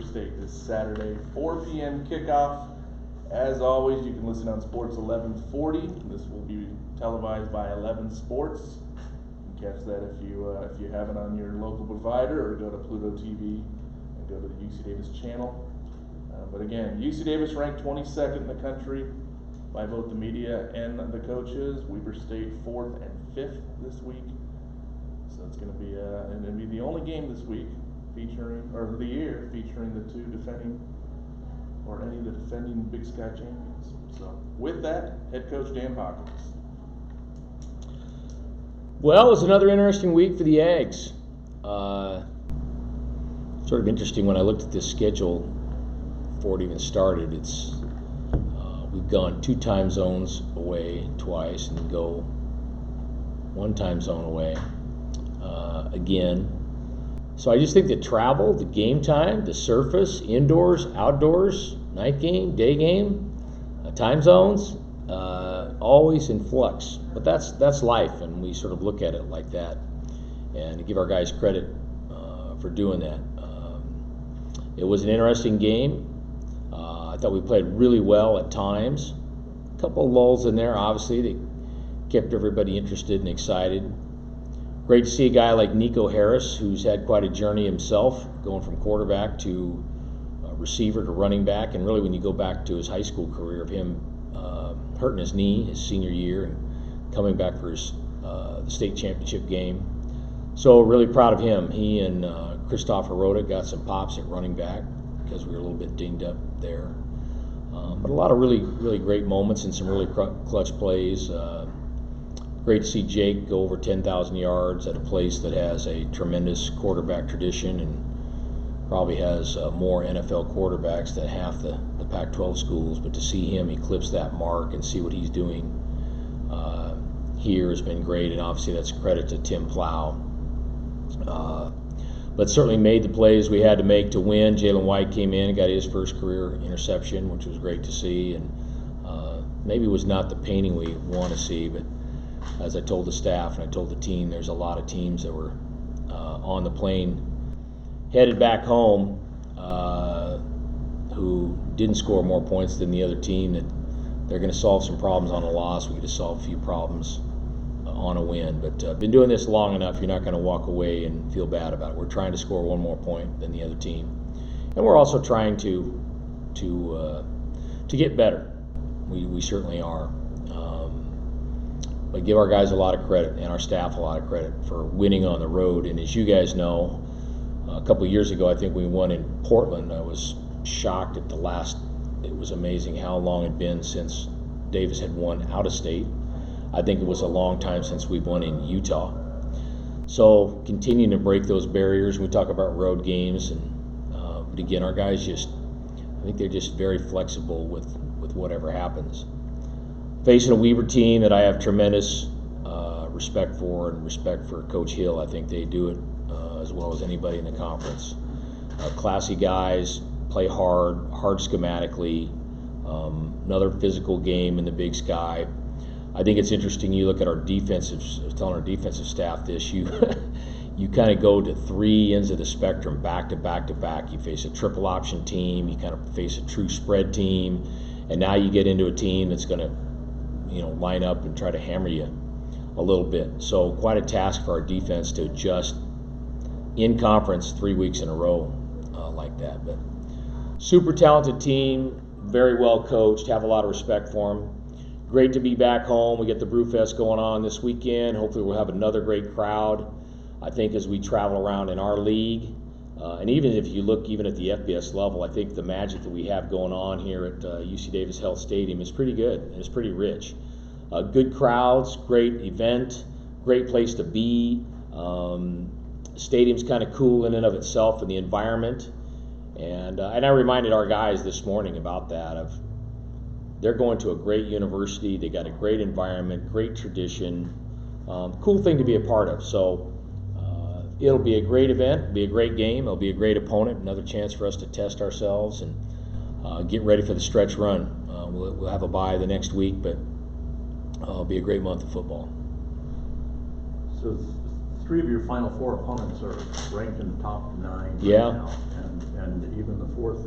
State this Saturday, 4 p.m. kickoff. As always, you can listen on Sports 1140. This will be televised by 11 Sports. You can catch that if you have it on your local provider, or go to Pluto TV and go to the UC Davis channel. But again, UC Davis ranked 22nd in the country by both the media and the coaches. Weber State 4th and 5th this week. So it's going to be the only game this week featuring the two defending, or any of the defending Big Sky champions. So with that, head coach Dan Hawkins. Well, it was another interesting week for the Ags. Sort of interesting when I looked at this schedule before it even started. It's we've gone 2 time zones away twice, and go 1 time zone away again. So I just think that travel, the game time, the surface, indoors, outdoors, night game, day game, time zones, always in flux. But that's life, and we sort of look at it like that, and give our guys credit for doing that. It was an interesting game. I thought we played really well at times. A couple of lulls in there, obviously. They kept everybody interested and excited. Great to see a guy like Nico Harris, who's had quite a journey himself, going from quarterback to receiver to running back. And really, when you go back to his high school career of him hurting his knee his senior year and coming back for his the state championship game. So really proud of him. He and Christopher Rhoda got some pops at running back because we were a little bit dinged up there. But a lot of really, really great moments and some really clutch plays. Great to see Jake go over 10,000 yards at a place that has a tremendous quarterback tradition and probably has more NFL quarterbacks than half the Pac-12 schools. But to see him eclipse that mark and see what he's doing here has been great, and obviously that's credit to Tim Plow. But certainly made the plays we had to make to win. Jalen White came in and got his first career interception, which was great to see, and maybe was not the painting we want to see, but as I told the staff and I told the team, there's a lot of teams that were on the plane headed back home who didn't score more points than the other team, that they're going to solve some problems on a loss. We get to solve a few problems on a win. But been doing this long enough, you're not going to walk away and feel bad about it. We're trying to score 1 more point than the other team. And we're also trying to get better. We certainly are. But give our guys a lot of credit and our staff a lot of credit for winning on the road. And as you guys know, a couple of years ago, I think we won in Portland. I was shocked at it was amazing how long it had been since Davis had won out of state. I think it was a long time since we've won in Utah. So continuing to break those barriers. We talk about road games, but again, our guys I think they're just very flexible with whatever happens. Facing a Weber team that I have tremendous respect for, and respect for Coach Hill. I think they do it as well as anybody in the conference. Classy guys, play hard schematically. Another physical game in the Big Sky. I think it's interesting. You look at our defensive. I was telling our defensive staff this. You kind of go to 3 ends of the spectrum, back to back to back. You face a triple option team. You kind of face a true spread team, and now you get into a team that's going to line up and try to hammer you a little bit. So quite a task for our defense to adjust in conference 3 weeks in a row like that. But super talented team, very well coached, have a lot of respect for them. Great to be back home. We get the Brewfest going on this weekend. Hopefully we'll have another great crowd. I think as we travel around in our league, and even if you look even at the FBS level, I think the magic that we have going on here at UC Davis Health Stadium is pretty good, and it's pretty rich. Good crowds, great event, great place to be. Stadium's kind of cool in and of itself, and the environment. And I reminded our guys this morning about that. They're going to a great university. They got a great environment, great tradition. Cool thing to be a part of. So it'll be a great event. It'll be a great game. It'll be a great opponent. Another chance for us to test ourselves and get ready for the stretch run. We'll have a bye the next week, but it'll be a great month of football. So 3 of your final 4 opponents are ranked in the top 9 right Yeah. now, and and even the fourth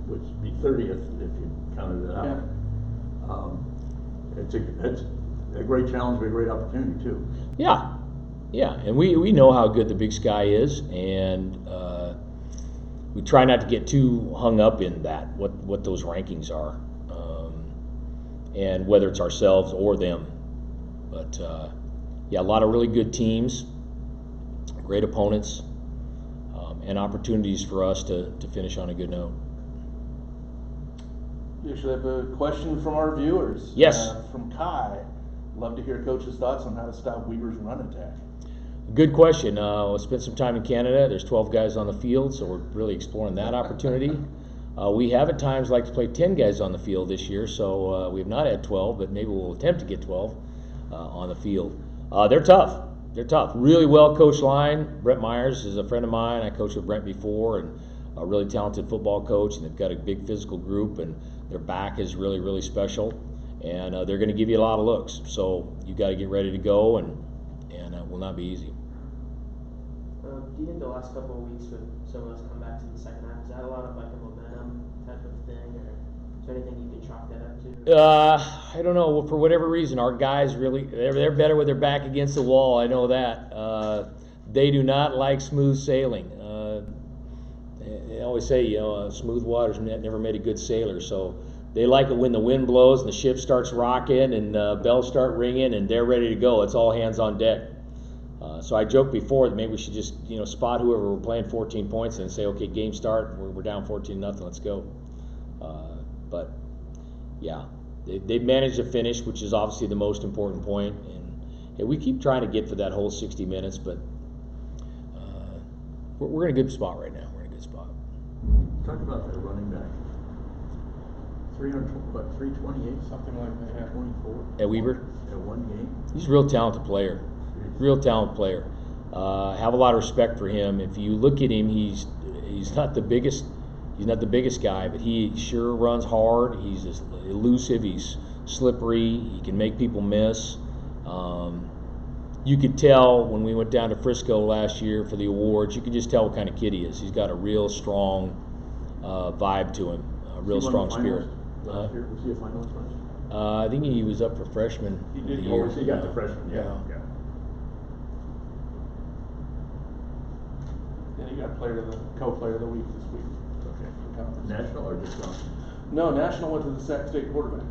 would be 30th if you counted it out. Yeah. It's a great challenge, but a great opportunity too. Yeah, and we know how good the Big Sky is, and we try not to get too hung up in that, what those rankings are, and whether it's ourselves or them. But yeah, a lot of really good teams, great opponents, and opportunities for us to finish on a good note. We actually have a question from our viewers. Yes. From Kai. Love to hear Coach's thoughts on how to stop Weber's run attack. Good question. We'll spend some time in Canada. There's 12 guys on the field, so we're really exploring that opportunity. We have at times like to play 10 guys on the field this year, so we have not had 12, but maybe we'll attempt to get 12 on the field. They're tough. They're tough. Really well coached line. Brent Myers is a friend of mine. I coached with Brent before, and a really talented football coach, and they've got a big physical group, and their back is really, really special, and they're going to give you a lot of looks. So you got to get ready to go, and it will not be easy. Do you think the last couple of weeks with some of us come back to the second half, is that a lot of like a momentum type of thing, or is there anything you can chalk that up to? I don't know. For whatever reason, our guys they're better with their back against the wall. I know that. They do not like smooth sailing. They always say, smooth waters never made a good sailor. So they like it when the wind blows and the ship starts rocking and bells start ringing and they're ready to go. It's all hands on deck. So I joked before that maybe we should just spot whoever we're playing 14 points and say, okay, game start. We're down 14-0. Let's go. But yeah, they managed to finish, which is obviously the most important point. And we keep trying to get for that whole 60 minutes, but we're in a good spot right now. We're in a good spot. Talk about that running back. 328, Something like that. Yeah. 24. At Weber? At one game. He's a real talented player. Real talented player. Have a lot of respect for him. If you look at him, he's not the biggest. He's not the biggest guy, but he sure runs hard. He's just elusive. He's slippery. He can make people miss. You could tell when we went down to Frisco last year for the awards. You could just tell what kind of kid he is. He's got a real strong vibe to him. A real strong spirit. Last year? Was he a finalist last year? I think he was up for freshman. He did. Oh, so he got the freshman. Yeah. And he got co-player of the week this week. Okay. For conference. National or just Johnson? No, National went to the Sac State quarterback.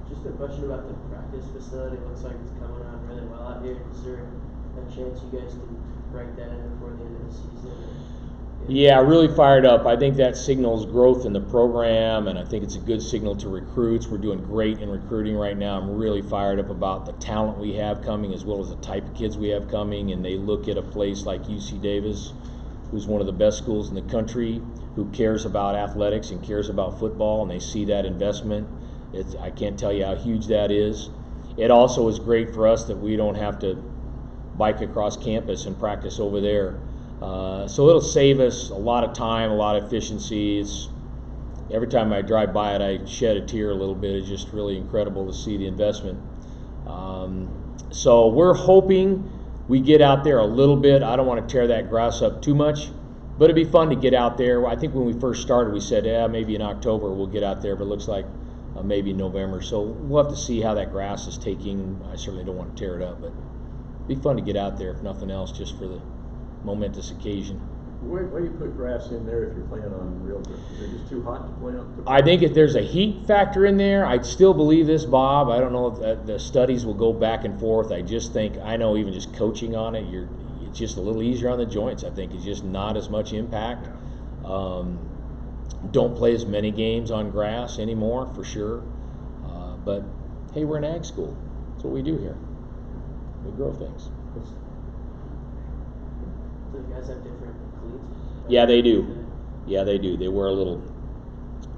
Just a question about the practice facility. It looks like it's coming around really well out here. Is there a chance you guys can break that in before the end of the season? Yeah, really fired up. I think that signals growth in the program, and I think it's a good signal to recruits. We're doing great in recruiting right now. I'm really fired up about the talent we have coming as well as the type of kids we have coming, and they look at a place like UC Davis, who's one of the best schools in the country, who cares about athletics and cares about football, and they see that investment. I can't tell you how huge that is. It also is great for us that we don't have to bike across campus and practice over there. So it'll save us a lot of time, a lot of efficiency. Every time I drive by it, I shed a tear a little bit. It's just really incredible to see the investment. So we're hoping we get out there a little bit. I don't want to tear that grass up too much, but it'd be fun to get out there. I think when we first started, we said, maybe in October we'll get out there, but it looks like maybe in November. So we'll have to see how that grass is taking. I certainly don't want to tear it up, but it'd be fun to get out there, if nothing else, just for the momentous occasion. Why do you put grass in there if you're playing on real grass? Is it just too hot to play on? I think if there's a heat factor in there, I still believe this, Bob. I don't know if the studies will go back and forth. I just think, I know even just coaching on it, it's just a little easier on the joints. I think it's just not as much impact. Don't play as many games on grass anymore, for sure. But hey, we're an ag school. That's what we do here. We grow things. Do the guys have different cleats? Yeah, they do. Yeah, they do. They wear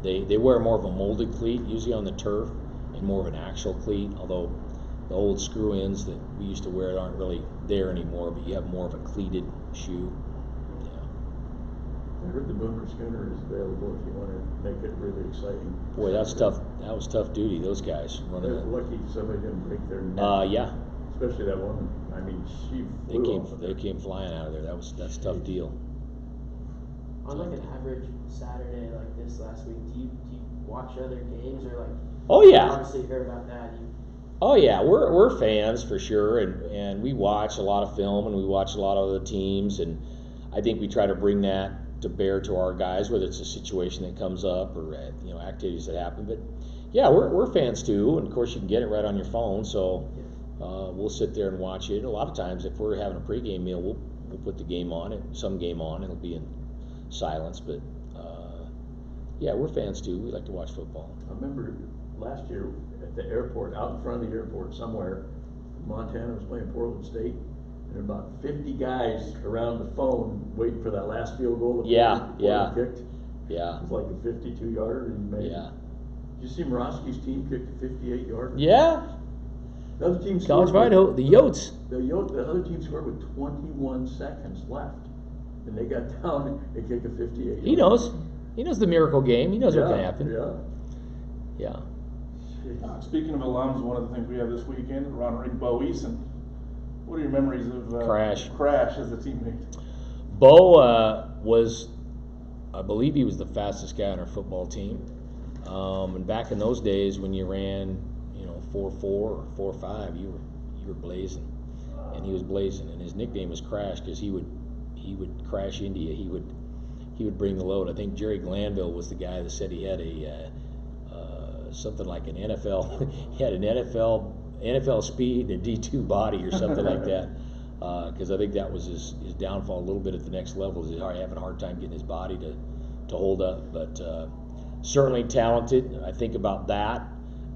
they wear more of a molded cleat, usually on the turf, and more of an actual cleat, although the old screw ends that we used to wear aren't really there anymore, but you have more of a cleated shoe. I heard the Boomer Schooner is available if you want to make it really exciting. Boy, that's tough. That was tough duty, those guys running They're that. lucky somebody didn't break their neck. Yeah. Especially that woman. I mean, she flew off of They there. came flying out of there. That's a tough deal. On like an average Saturday like this last week, do you watch other games or like? Oh yeah. Obviously, you heard about that. Oh yeah, we're fans for sure, and we watch a lot of film and we watch a lot of other teams, and I think we try to bring that to bear to our guys, whether it's a situation that comes up or activities that happen. But yeah, we're fans too, and of course you can get it right on your phone, so we'll sit there and watch it. A lot of times, if we're having a pregame meal, we'll put the game on it, some game on. It'll be in silence, but yeah, we're fans too. We like to watch football. I remember last year at the airport, out in front of the airport somewhere, Montana was playing Portland State, and there were about 50 guys around the phone waiting for that last field goal that Portland kicked. Yeah. It was like a 52-yarder, and he made it. Yeah. Did you see Morosky's team kicked a 58-yarder? Yeah. The other team College scored Idaho, with- the Yotes. The other team scored with 21 seconds left, and they got down and kicked a 58-yarder. He knows. He knows the miracle game. He knows what can happen. Yeah. Yeah. Speaking of alums, one of the things we have this weekend, we're honoring Bo Eason. What are your memories of Crash as a teammate? Bo was, I believe he was the fastest guy on our football team. And back in those days when you ran, 4.4 or 4.5, you were blazing, and he was blazing. And his nickname was Crash because he would crash into you. He would bring the load. I think Jerry Glanville was the guy that said he had a something like an NFL. He had an NFL speed and a D2 body or something like that. Because I think that was his downfall a little bit at the next level. He's having a hard time getting his body to hold up. But certainly talented. I think about that.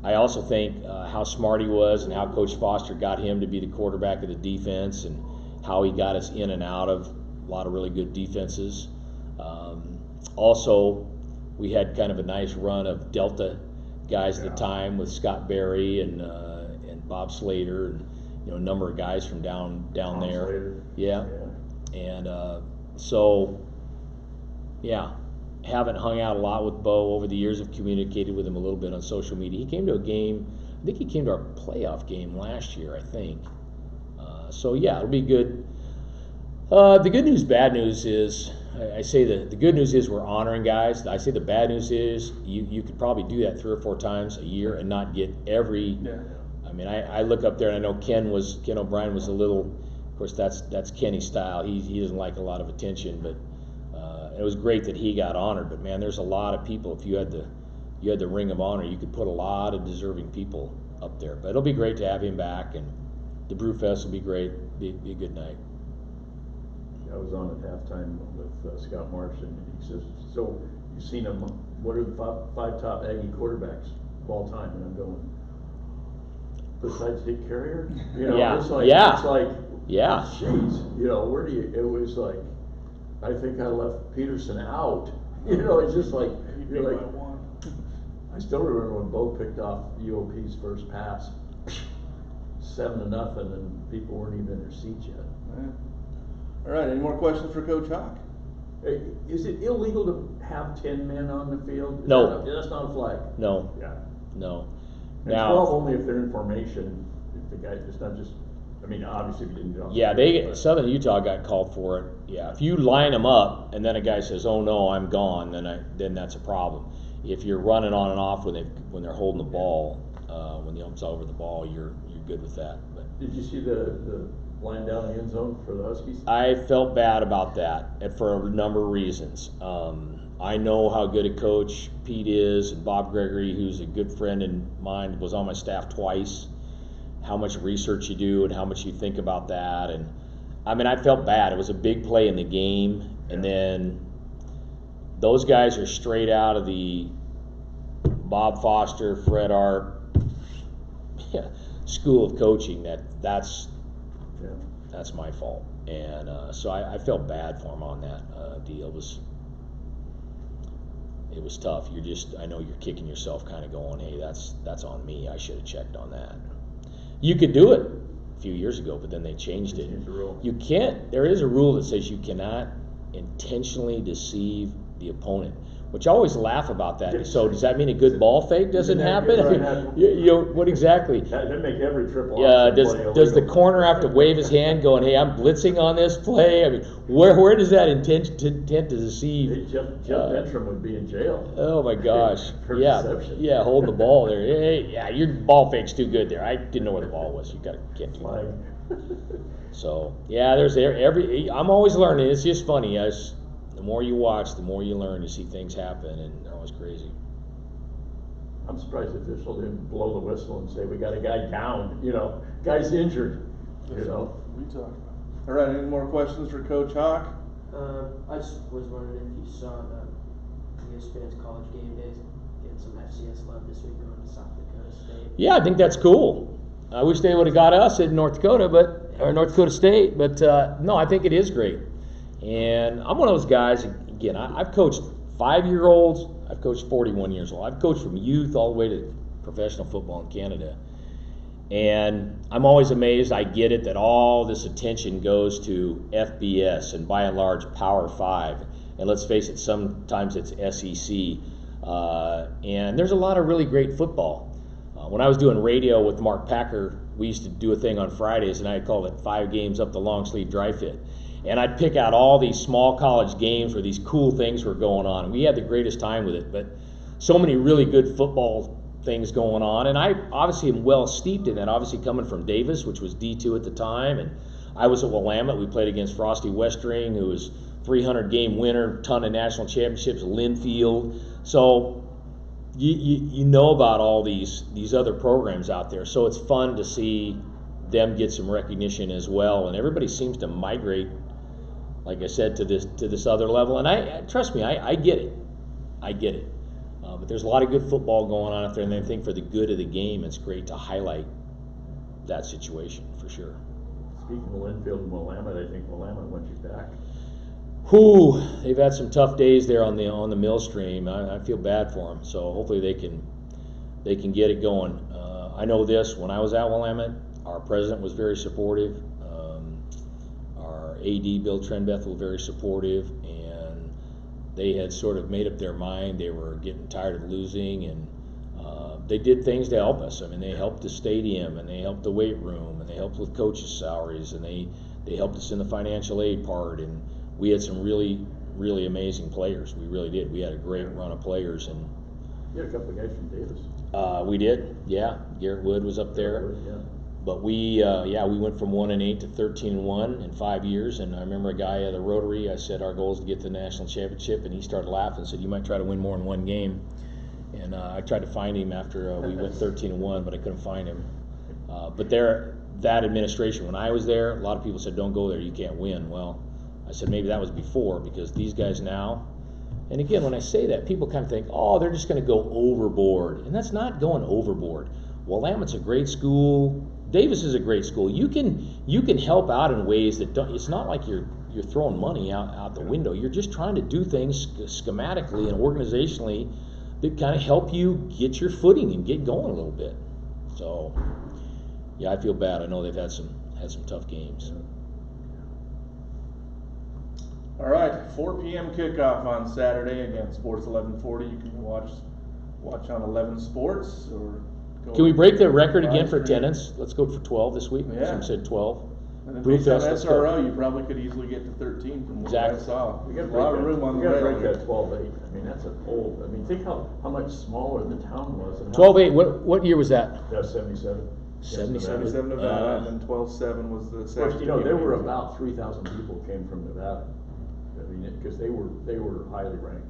I also think how smart he was and how Coach Foster got him to be the quarterback of the defense and how he got us in and out of a lot of really good defenses. Also, we had kind of a nice run of Delta guys at the time with Scott Berry and Bob Slater and a number of guys from down there. Slater. Yeah. And so haven't hung out a lot with Bo over the years. I've communicated with him a little bit on social media. He came to a game. I think he came to our playoff game last year, I think. So yeah, it'll be good. The good news, bad news is, I say the good news is we're honoring guys. I say the bad news is you could probably do that 3 or 4 times a year and not get every. Yeah. I mean, I look up there and I know Ken O'Brien was a little. Of course, that's Kenny's style. He doesn't like a lot of attention, but it was great that he got honored. But man, there's a lot of people. If you had the Ring of Honor, you could put a lot of deserving people up there. But it'll be great to have him back, and the Brew Fest will be great. Be a good night. I was on at halftime with Scott Marsh, and he says, "So you've seen them? What are the 5 top Aggie quarterbacks of all time?" And I'm going, besides Dick Carrier, Yeah. it's like, Yeah. it's like, Yeah. jeez, where do you? It was like, I think I left Peterson out. It's just like you're like. I still remember when Bo picked off UOP's first pass, 7-0, and people weren't even in their seats yet. Yeah. All right, any more questions for Coach Hawk? Hey, is it illegal to have 10 men on the field? No. That's not a flag. No. Yeah. No. And 12 only if they're in formation. If the guy, it's not just. I mean, obviously, if you didn't do it. Yeah, Southern Utah got called for it. Yeah, if you line them up and then a guy says, "Oh no, I'm gone," then that's a problem. If you're running on and off when they're holding the ball, when the ump's over the ball, you're good with that. But Did you see the line down the end zone for the Huskies? I felt bad about that, and for a number of reasons. I know how good a coach Pete is, and Bob Gregory, who's a good friend of mine, was on my staff twice. How much research you do and how much you think about that, and I mean, I felt bad. It was a big play in the game, and then those guys are straight out of the Bob Foster, Fred Arp school of coaching. That's my fault, and so I felt bad for him on that deal. It was tough. I know you're kicking yourself, kind of going, "Hey, that's on me. I should have checked on that." You could do it a few years ago, but then they changed it. Changed the rule. You can't. There is a rule that says you cannot intentionally deceive the opponent. which I always laugh about that. So does that mean a good ball fake doesn't happen? I mean, Right. you know, what exactly? That'd make every triple Yeah, option does play the illegal. corner have to wave his hand going, hey, I'm blitzing on this play? I mean, where does that intent to deceive? Hey, Jeff Bentram would be in jail. Oh my gosh. For Yeah, deception. yeah, holding the ball there. Hey, yeah, your ball fake's too good there. I didn't know where the ball was. You can't do Flag. that. So yeah, there's I'm always learning. It's just funny. The more you watch, the more you learn. You see things happen, and they're always crazy. I'm surprised the official didn't blow the whistle and say, we got a guy down, you know, guy's injured, you know. We talked about. All right, any more questions for Coach Hawk? I just was wondering if you saw the ESPN's College Game Days getting some FCS love this week going to South Dakota State. Yeah, I think that's cool. I wish they would have got us in North Dakota, or North Dakota State, but no, I think it is great. And I'm one of those guys, again, I've coached 5-year-olds, I've coached 41 years old. I've coached from youth all the way to professional football in Canada. And I'm always amazed, I get it, that all this attention goes to FBS and by and large Power 5. And let's face it, sometimes it's SEC. And there's a lot of really great football. When I was doing radio with Mark Packer, we used to do a thing on Fridays, and I called it 5 games up the long sleeve dry fit. And I'd pick out all these small college games where these cool things were going on. We had the greatest time with it, but so many really good football things going on. And I obviously am well steeped in that, obviously coming from Davis, which was D2 at the time. And I was at Willamette. We played against Frosty Westring, who was 300-game winner, ton of national championships, Linfield. So you know about all these other programs out there. So it's fun to see them get some recognition as well. And everybody seems to migrate, like I said, to this other level. And trust me, I get it. I get it. But there's a lot of good football going on out there, and I think for the good of the game, it's great to highlight that situation for sure. Speaking of Linfield and Willamette, I think Willamette wants you back. Whew, they've had some tough days there on the mill stream. I feel bad for them. So hopefully they can get it going. I know this, when I was at Willamette, our president was very supportive. Our AD, Bill Trenbeth, was very supportive, and they had sort of made up their mind. They were getting tired of losing, and they did things to help us. I mean, they helped the stadium, and they helped the weight room, and they helped with coaches' salaries, and they helped us in the financial aid part, and we had some really, really amazing players. We really did. We had a great run of players, and You had a couple of guys from Davis. we did. Yeah, Garrett Wood was up there. Yeah. But we went from 1-8 to 13-1 in 5 years. And I remember a guy at the Rotary. I said our goal is to get to the national championship, and he started laughing and said, "You might try to win more in one game." And I tried to find him after we went 13-1, but I couldn't find him. But that administration, when I was there, a lot of people said, "Don't go there. You can't win." Well, I said maybe that was before, because these guys now. And again, when I say that, people kind of think, "Oh, they're just going to go overboard," and that's not going overboard. Willamette's a great school. Davis is a great school. You can help out in ways that don't. It's not like you're throwing money out the window. You're just trying to do things schematically and organizationally that kind of help you get your footing and get going a little bit. So, yeah, I feel bad. I know they've had some tough games. All right, 4 p.m. kickoff on Saturday. Again, Sports 1140. You can watch on 11 Sports or. Can we break the record again for attendance? Let's go for 12 this week. Yeah. Some said 12. And then Brewfest, based on let's SRO, go. you probably could easily get to 13 from what Exactly. I saw. We There's got a lot of room on the rail break here. that 12-8. I mean, that's an old. I mean, think how much smaller the town was. And 12-8. What year was that? That was 77. 77. 77 Nevada, and then 12-7 was the Of second. course, you know, there were about 3,000 people came from Nevada. I mean, because they were highly ranked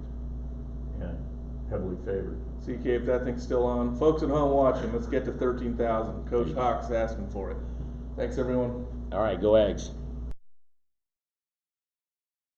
and heavily favored. CK, if that thing's still on. Folks at home watching, let's get to 13,000. Coach Hawk's asking for it. Thanks, everyone. All right, go Ags.